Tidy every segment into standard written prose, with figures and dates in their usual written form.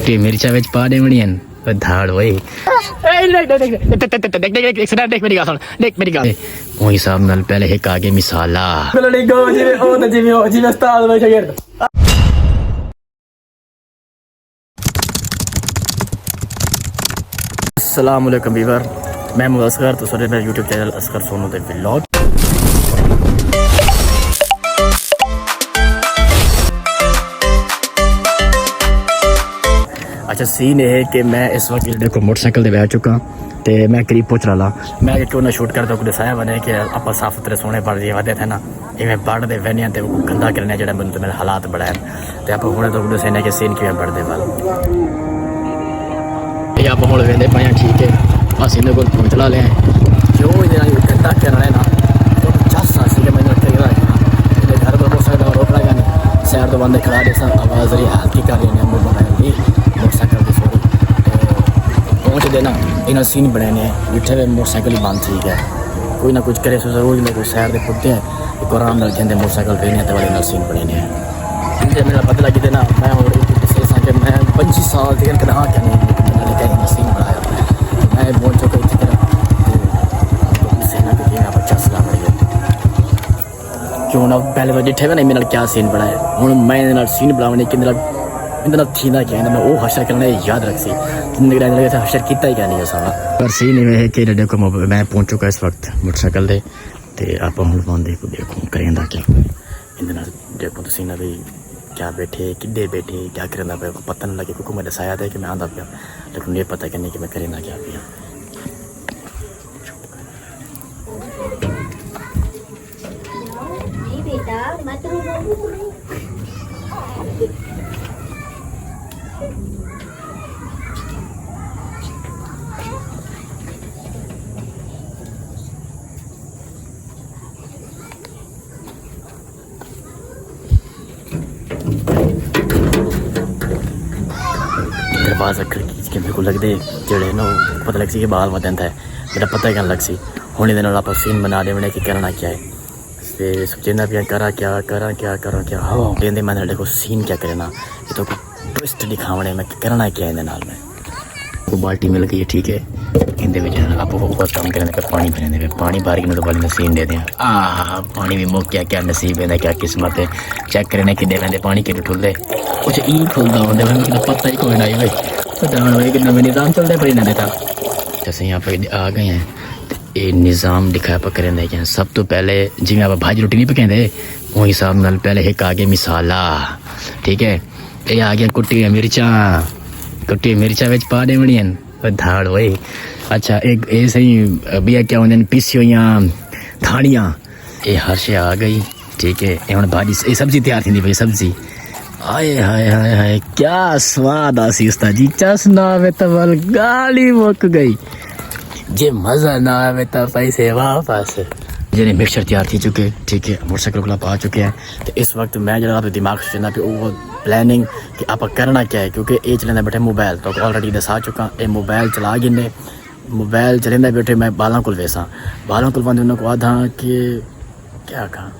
T मिर्चा विच पा देवणियन धाड़ वही देख मेरी गल वो हिसाब नाल पहले एक आगे मिसाला अस्सलाम वालेकुम वीवर मैं असगर तो मेरा यूट्यूब चैनल असगर सोनू दे व्लॉग अच्छा सीन ये है कि मैं इस वक्त देखो मोटरसाइकिल से बह चुका तो मैं करीब पहुँच रहा मैं क्यों ना शूट करता कुछ दसाया बने कि आप साफ सुथरे सोने पड़ रही वे थे ना इवें पढ़ते बहने तो गंदा करने जो मैं मेरे हालात बड़ा है तो आप हूँ तो दसाने कि सीन किमें पढ़ते वाल ये आप हूँ वेंदे पाए ठीक है बस इन्हें को पहुँचला लिया जो गंदा करना है ना तो चस मैं घर पर मोटरसाइकिल रोक लगा नहीं शहर तो बंद खड़ा दे आवाज़ रही हल्की कर रही है मोटरसाइकिल की सॉरी पहुँच देना इन्हें सीन बनाने बैठे हुए मोटरसाइकिल ही बंद ठीक है कोई ना कुछ करे रोज में कोई शहर के कुत्ते हैं एक आराम नाल कहते मोटरसाइकिल फेरने तो वाले सीन बनाने मेरा पता लगी देना मैं कि मैं 25 साल से कहाँ क्या नहीं सीन बनाया मैं बोल चुका इसी तरह क्यों ना पहले बार जिठे हुए नहीं मेरे क्या सीन बनाया हूँ मैं सीन बनाने कि थी ना क्या मैं वो हशर करना याद रख सी जिंदगी हशर किया ही क्या नहीं सारा पर सीन इवें है कि देखो मैं पहुंच चुका इस वक्त मोटरसाइकिल से तो आप हूँ पाते देखो करें क्या इन देखो तो सीना भी क्या बैठे किड्डे बैठे क्या करें पे पता नहीं लगे क्योंकि मैं दसाया था कि मैं आंदा पिया लेकिन ये पता करने कि मैं करें क्या पिया दरवाजा खिड़की के मेरे को लगते जड़े ना पता लग सी कि बाल मत है मेरा पता ही क्या लग सी हूँ आप सीन बना देने कि करना क्या है तो सोचना भी करा क्या हाँ कहते मैंने देखो सीन क्या करना ये तो ट्विस्ट दिखावने में करना क्या है मैं को बाल्टी मिल गई है ठीक है इनके आप बहुत काम करने का पानी पीने पानी बार के वाले ने सीन दे दें पानी भी मुक क्या नसीब है क्या किस्मत है चेक करने कि देवेंदे पानी के ठुल्ले कुछ ई खुलता होंगे मैं पता ही कोई नहीं भाई पता भाई कि नवे निज़ाम चलते पर इन्हें देता जैसे यहाँ पर आ गए हैं ये निज़ाम दिखाया पर करें देखें सब तो पहले जिमें आप भाजी रोटी नहीं पकेंदे वो हिसाब नाल पहले एक आगे मिसाला ठीक है ये आ गया कुट्टी मिर्चा विच पा देवणियन धाड़ वही अच्छा एक ये सही बिया क्या होंगे पीसी हुई थाड़ियाँ ये हर शे आ गई ठीक है ये हम भाजी ये सब्जी तैयार थी भाई सब्जी आए हाय हाय हाय क्या स्वाद आसी उसका जी चस ना आवे तो वल गाली मुक गई जे मजा ना आवे तो पैसे वापस जिन्हें मिक्सचर तैयार थी चुके ठीक है मोटरसाइकिल को आ चुके हैं तो इस वक्त मैं जरा दिमाग से चलना पे वो प्लानिंग कि आप करना क्या है क्योंकि ये चलना बैठे मोबाइल तो ऑलरेडी दसा चुका ये मोबाइल चला गिने मोबाइल चलेंदा बैठे मैं बालों को वेसा बालों को बंद उन्होंने को आधा कि क्या कहा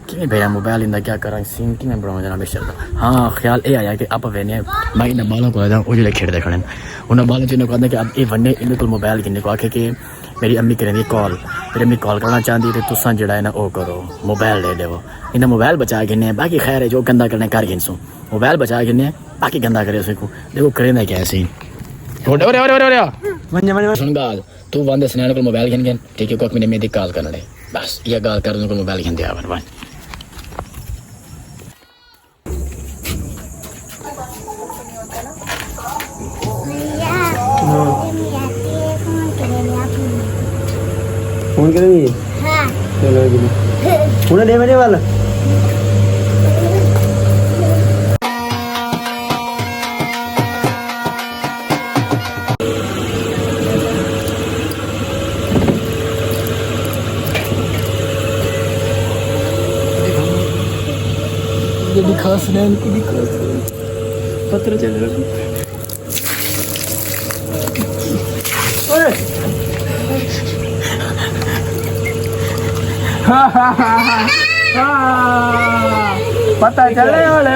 कि भैया मोबाइल इंदा क्या करा सीन कि मैं बनाऊँ जना मिक्सचर का हाँ ख्याल ये आया कि आप वेने मैं इन बालों को आदा वो जो खेड़ते खड़े उन्होंने बालों को आदा कि अब ये वन्ने इन्हें को मोबाइल गिनने को आखे कि मेरी अम्मी करेंगी कॉल मेरी अम्मी कॉल करना चाहती तो तुसा जड़ा है ना वो करो मोबाइल दे देवो इन्हें मोबाइल बचा गिने बाकी खैर है जो गंदा करने कर गिनसो मोबाइल बचा गिने बाकी गंदा करे उसको देखो करें क्या ऐसे सुन गाल तू बंद स्नैन को मोबाइल गिन गिन ठीक है कोक मैंने मेरी कॉल करना है बस ये गाल कर उनको मोबाइल गिन दिया बन फोन करेंगे हाँ चलो उन्हें दे मेरे वाला दिखा सुनैन को दिखा पत्र चल रहा पता चले वाले